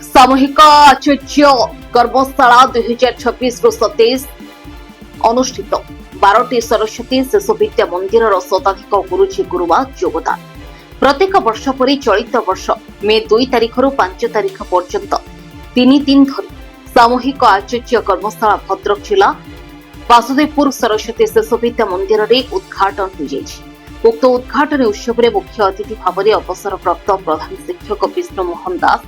सामूहिक आचार्य कर्मशाला 2026-27 अनुष्ठित 12टी सरस्वती शिशु विद्या मंदिर शताधिक गुरुजी गुरुमा योगदान। प्रत्येक वर्ष परि चलित वर्ष मे 2 तारिख रु 5 तारिख पर्यंत 3 दिन धरी सामूहिक आचार्य कर्मशाला भद्रक जिला वासुदेवपुर सरस्वती शिशु विद्या मंदिर रे उद्घाटन हो जायछि। उक्त उद्घाटन उत्सव में मुख्य अतिथि भाव में अवसरप्राप्त प्रधान शिक्षक विष्णु मोहन दास,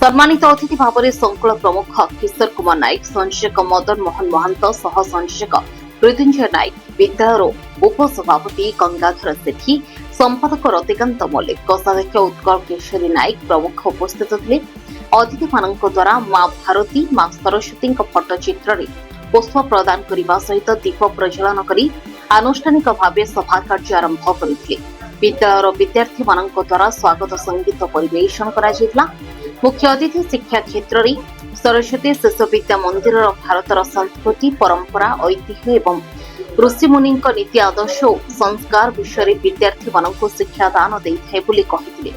सम्मानित अतिथि भाव में संकुल प्रमुख किशोर कुमार नायक, संयोजक मदन मोहन महंत सह संयोजक मृत्युंजय नायक, विद्यालय उपसभापति गंगाधर सेठी, संपादक रतिकांत मल्लिक, कोषाध्यक्ष उत्कल केशरी नायक प्रमुख उपस्थित थे। अतिथि मानक द्वारा मां भारती मां सरस्वती फटोचित्र पुष्प प्रदान करने सहित दीप प्रज्वलन करी आनुष्ठानिक भाव सभा कार्य आरंभ करथिले। विद्यालयर विद्यार्थी मानक द्वारा स्वागत संगीत परिवेषण करा जितला। मुख्य अतिथि शिक्षा क्षेत्र में सरस्वती शिशु विद्या मंदिर भारतर संस्कृति परंपरा ऐतिह्य एवं ऋषि मुनि नीति आदर्श और संस्कार विषय विद्यार्थी मानक शिक्षा दान देइथाय बोली कहिथिले।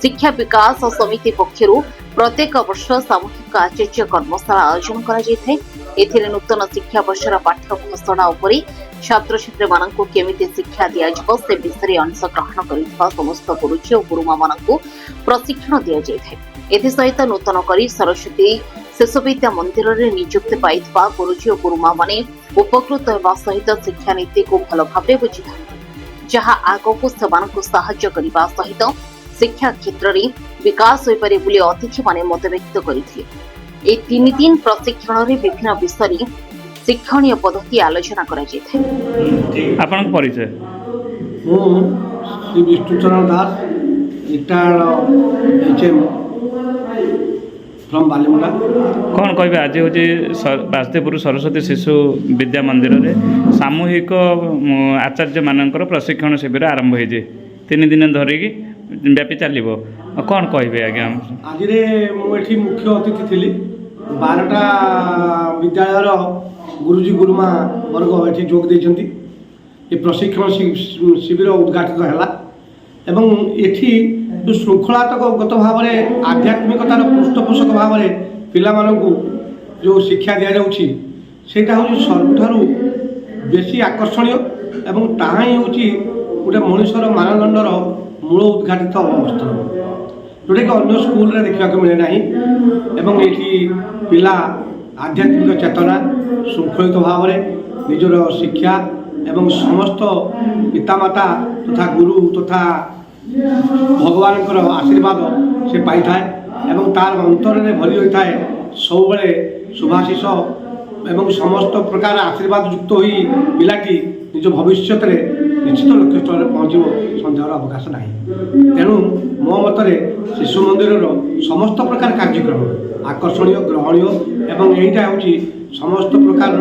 शिक्षा विकास समिति पक्षरु प्रत्येक वर्ष सामूहिक आचार्य कर्मशाला आयोजन करा जायथाय। एथिरे नूतन शिक्षा वर्षर पाठ्य घोषणा उपरि छात्र छात्री मानक केमिति शिक्षा दिया जिवो से विषय अंशग्रहण करिଥିବା समस्त गुरुजी और गुरुमा मानक प्रशिक्षण दिया जायथाय। एथि सहित नूतन करी सरस्वती शिशु विद्या मंदिर रे नियुक्ति पाइଥିବା गुरुजी और गुरुमा माने उपकृत हेबा सहित शिक्षा नीति को भल भाबे बुझिथांते, जहा आगको सेमानकु सहाय्य करिबा सहित शिक्षा क्षेत्र में विकास हो पारे बोली अतिथि माने मत व्यक्त करथिले। ए 3 दिन प्रशिक्षण रे विभिन्न विषय शिक्षणीय पद्धति आलोचना करा जायथे। आपन परिचय मु श्री विष्णुचरण दास रिटायर्ड एचएम फ्रॉम बालीमुंडा। कौन कहबे आज होजे वासुदेवपुर सरस्वती शिशु विद्या मंदिर रे सामूहिक आचार्य मानकर प्रशिक्षण शिविर आरंभ होई जे 3 दिन धरिकी व्यापी चलो कौन कहे आज्ञा आज मुझे मुख्य अतिथि थी 12टा विद्यालयर गुरुजी गुरुमा वर्ग ये जोग देते। ये प्रशिक्षण शिविर उद्घाटित है एवं ये जो श्रृंखलात्मक भाव में आध्यात्मिकतार पृष्ठपोषक भाव में पिला जो शिक्षा दि जाऊँगी सेटा हूँ सबुठारु बेसी आकर्षणीय एवं ताहा ही हूँ गोटे मनुष्यर मानदंडर मूल उद्घाटित अवस्था जोटा कि अन्य स्कूल रे देखा मिले ना एवं ये पिला आध्यात्मिक चेतना शृंखलित भाव में निजर शिक्षा एवं समस्त पितामाता तथा गुरु तथा भगवान आशीर्वाद से पाई थाए एवं तार अंतर में भरी होता है सब शुभाशीष एवं समस्त प्रकार आशीर्वाद युक्त हुई पिलाटी निज भविष्य निश्चित लक्ष्य स्थल में पहुँच सन्देहर अवकाश ना। तेणु मो मतरे शिशु मंदिर समस्त प्रकार कार्यक्रम आकर्षणीय ग्रहणीय एवं यहीटा हूँ समस्त प्रकार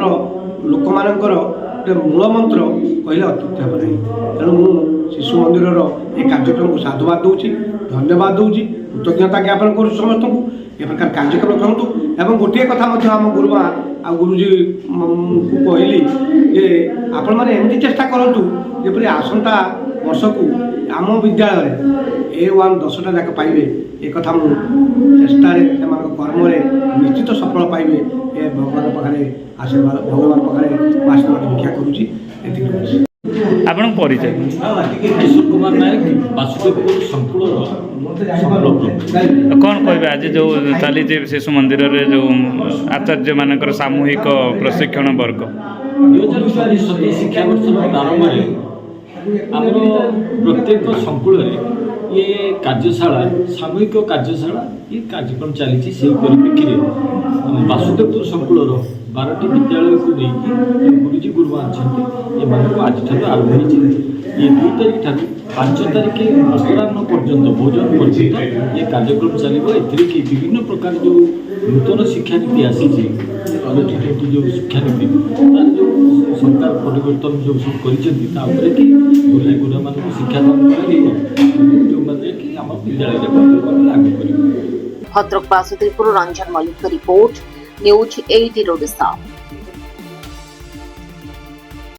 लोक मानकर गोटे मूल मंत्र कहले अत्युक्ति हम ना। तेणु मु शिशु मंदिर ये कार्यक्रम को साधुवाद दूची धन्यवाद दूची कृतज्ञता ज्ञापन करूँ समस्त को ए प्रकार कार्यक्रम करतु। एवं गोटे कथा आम गुरुमा आ गुरुजी को कहली जे आपण मैंने एमती चेष्टा करूँ जपरी आसंता वर्ष को आम विद्यालय A1 10टा जाक पाइबे एक कथा मु चेष्टा कर्म निश्चित सफल पाइबे ए भगवान पाखे आशीर्वाद भगवान पाखे आशीर्वाद भिक्षा करुँची। आपन परिचय किशोर कुमार नायक वासुदेवपुर संकुल कौन कहबे आज जो चली शिशु मंदिर रे जो आचार्य मानकर सामूहिक प्रशिक्षण वर्ग 2027 शिक्षा वर्ष प्रारंभ आमर प्रत्येक संकुल ये कार्यशाला सामूहिक कार्यशाला ये कार्यक्रम चली से परिप्रेक्षी वासुदेवपुर संकुल 12टी विद्यालय को लेकिन गुरुजी गुरुमा अच्छा आज आरंभ होती 2 तारिख ठार 5 तारिख अपराह पर्यंत भोजन पर्यंत ये कार्यक्रम चलो। ए विभिन्न प्रकार जो नूतन शिक्षा नीति आसी जो शिक्षा नीति तार जो सरकार परिवर्तन जो सब कर गुरुजी गुरुमा शिक्षा दान कि आम विद्यालय लागू कर। Bhadrak Basudevpur Ranjan Mallik report news 18 Odisha.